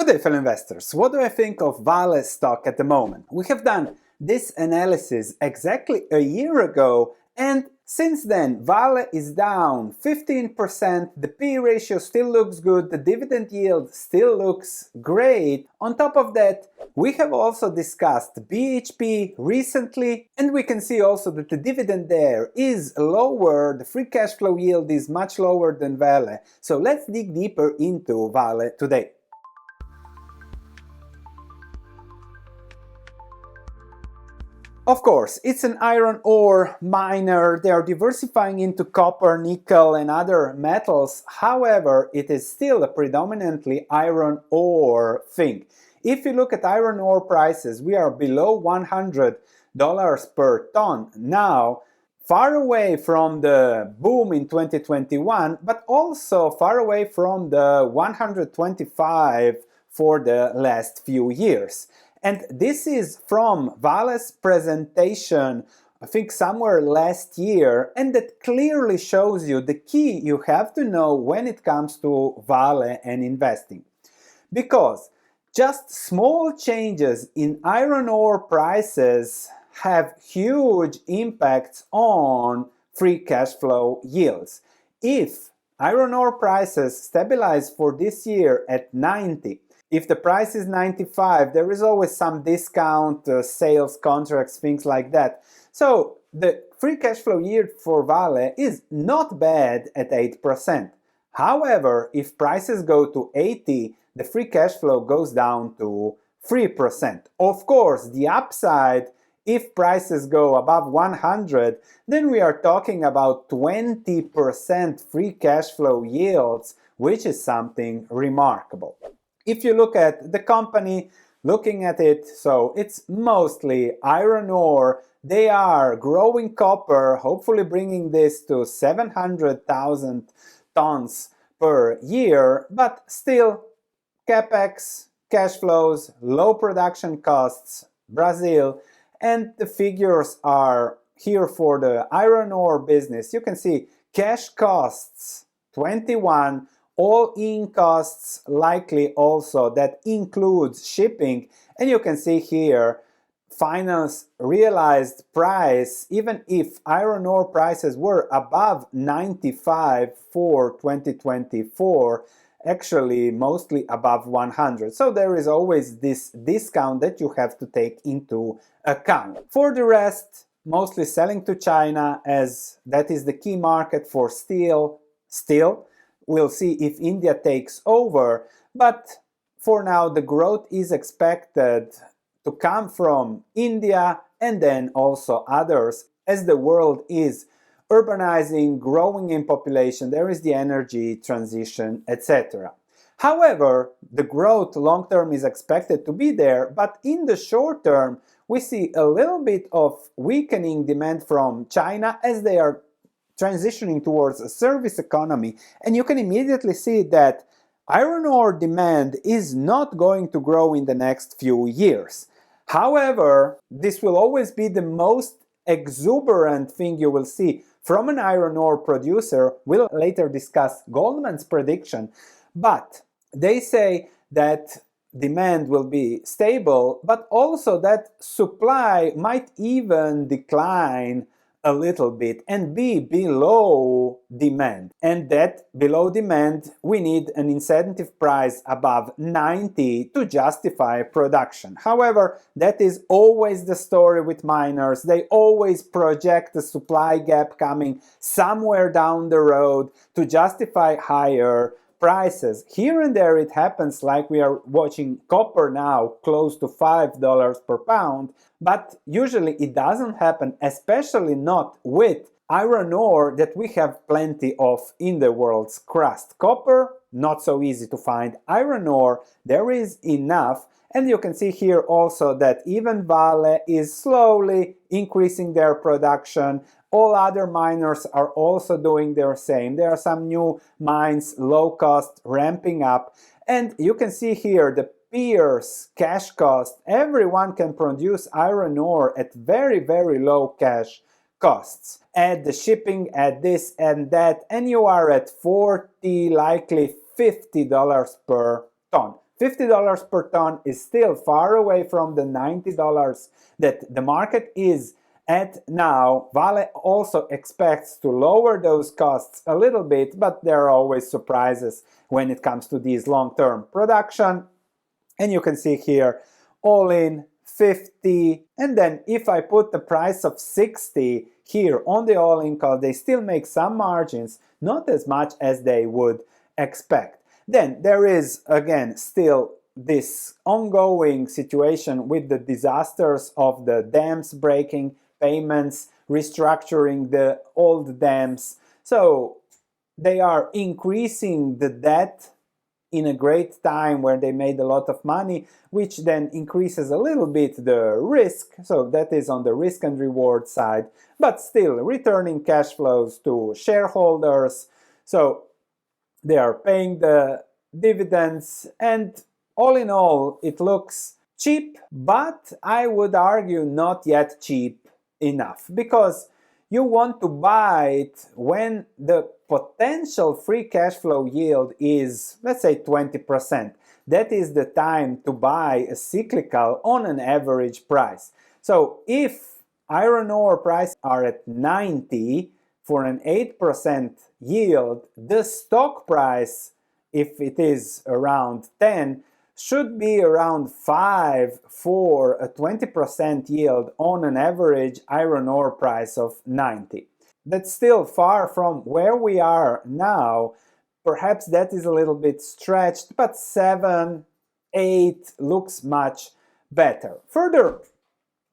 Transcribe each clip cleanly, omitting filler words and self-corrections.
Good day, fellow investors. What do I think of Vale stock at the moment? We have done this analysis exactly a year ago, and since then Vale is down 15%, the P/E ratio still looks good, the dividend yield still looks great. On top of that, we have also discussed BHP recently, and we can see also that the dividend there is lower, the free cash flow yield is much lower than Vale. So let's dig deeper into Vale today. Of course, it's an iron ore miner. They are diversifying into copper, nickel and other metals. However, it is still a predominantly iron ore thing. If you look at iron ore prices, we are below $100 per ton now, far away from the boom in 2021, but also far away from the 125 for the last few years. And this is from Vale's presentation, I think somewhere last year, and that clearly shows you the key you have to know when it comes to Vale and investing. Because just small changes in iron ore prices have huge impacts on free cash flow yields. If iron ore prices stabilize for this year at 90, if the price is 95, there is always some discount, sales contracts, things like that. So the free cash flow yield for Vale is not bad at 8%. However, if prices go to 80, the free cash flow goes down to 3%. Of course, the upside, if prices go above 100, then we are talking about 20% free cash flow yields, which is something remarkable. If you look at the company, looking at it, so it's mostly iron ore. They are growing copper, hopefully bringing this to 700,000 tons per year, but still capex, cash flows, low production costs, Brazil, and the figures are here for the iron ore business. You can see cash costs 21, all-in costs likely also, that includes shipping, and you can see here finance realized price, even if iron ore prices were above 95 for 2024, actually mostly above 100. So there is always this discount that you have to take into account. For the rest, mostly selling to China, as that is the key market for steel. We'll see if India takes over, but for now the growth is expected to come from India and then also others as the world is urbanizing, growing in population, there is the energy transition, etc. However, the growth long term is expected to be there, but in the short term we see a little bit of weakening demand from China as they are transitioning towards a service economy, and you can immediately see that iron ore demand is not going to grow in the next few years. However, this will always be the most exuberant thing you will see from an iron ore producer. We'll later discuss Goldman's prediction, but they say that demand will be stable, but also that supply might even decline a little bit and be below demand, and that below demand we need an incentive price above 90 to justify production. However, that is always the story with miners. They always project a supply gap coming somewhere down the road to justify higher prices. Here and there it happens, like we are watching copper now close to $5 per pound, but usually it doesn't happen, especially not with iron ore that we have plenty of in the world's crust. Copper, not so easy to find. Iron ore, there is enough. And you can see here also that even Vale is slowly increasing their production. All other miners are also doing their same. There are some new mines, low cost, ramping up. And you can see here the peers cash cost. Everyone can produce iron ore at very, very low cash costs. Add the shipping, add this and that, and you are at $40, likely $50 per ton. $50 per ton is still far away from the $90 that the market is at now. Vale also expects to lower those costs a little bit, but there are always surprises when it comes to these long-term production. And you can see here, all in 50, and then if I put the price of 60 here on the all-in cost, they still make some margins, not as much as they would expect. Then there is again still this ongoing situation with the disasters of the dams breaking, payments, restructuring the old dams. So they are increasing the debt in a great time where they made a lot of money, which then increases a little bit the risk. So that is on the risk and reward side, but still returning cash flows to shareholders. So they are paying the dividends, and all in all, it looks cheap, but I would argue not yet cheap enough, because you want to buy it when the potential free cash flow yield is, let's say, 20%. That is the time to buy a cyclical on an average price. So if iron ore prices are at 90 for an 8% yield, the stock price, if it is around 10, should be around 5 for a 20% yield on an average iron ore price of 90. That's still far from where we are now. Perhaps that is a little bit stretched, but 7, 8 looks much better. Further,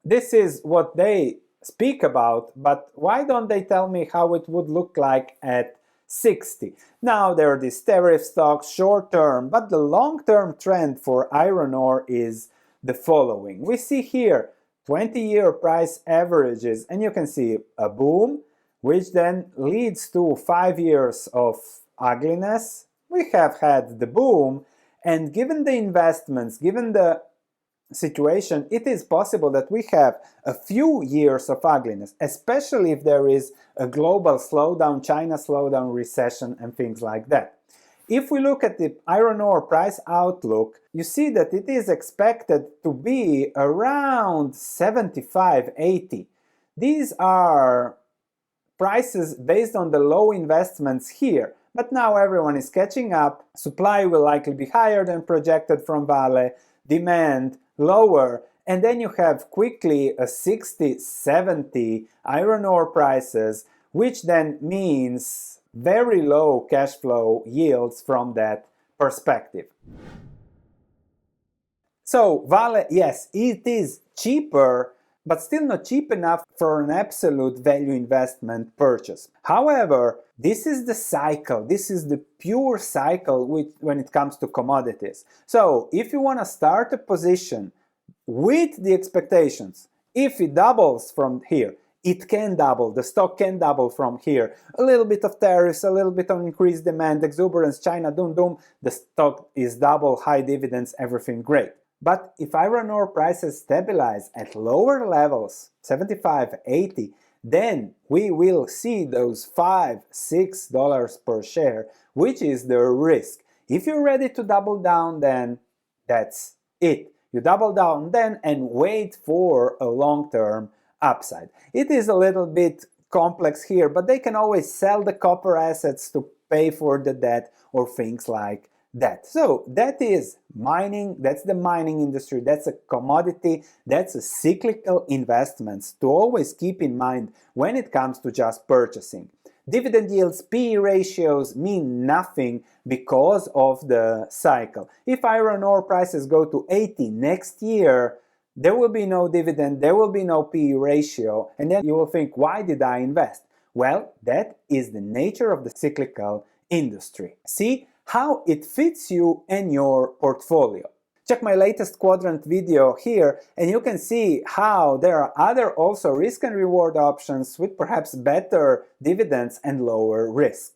this is what they speak about, but why don't they tell me how it would look like at 60? Now there are these tariff stocks short term, but the long term trend for iron ore is the following. We see here 20-year price averages, and you can see a boom, which then leads to 5 years of ugliness. We have had the boom, and given the investments, given the situation, it is possible that we have a few years of ugliness, especially if there is a global slowdown, China slowdown, recession, and things like that. If we look at the iron ore price outlook, you see that it is expected to be around 75, 80. These are prices based on the low investments here. But now everyone is catching up. Supply will likely be higher than projected from Vale, demand lower, and then you have quickly a 60, 70 iron ore prices, which then means very low cash flow yields from that perspective. So Vale, yes, it is cheaper, but still not cheap enough for an absolute value investment purchase. However, this is the cycle, this is the pure cycle when it comes to commodities. So if you want to start a position with the expectations, if it doubles from here, it can double, the stock can double from here. A little bit of tariffs, a little bit of increased demand, exuberance, China, doom, the stock is double, high dividends, everything great. But if iron ore prices stabilize at lower levels, 75, 80, then we will see those $5, $6 per share, which is the risk. If you're ready to double down, then that's it. You double down then and wait for a long-term upside. It is a little bit complex here, but they can always sell the copper assets to pay for the debt or things like that. So that is mining, that's the mining industry, that's a commodity, that's a cyclical investments to always keep in mind when it comes to just purchasing. Dividend yields, PE ratios mean nothing because of the cycle. If iron ore prices go to 80 next year, there will be no dividend, there will be no PE ratio, and then you will think, why did I invest? Well, that is the nature of the cyclical industry. See how it fits you and your portfolio. Check my latest quadrant video here, and you can see how there are other also risk and reward options with perhaps better dividends and lower risk.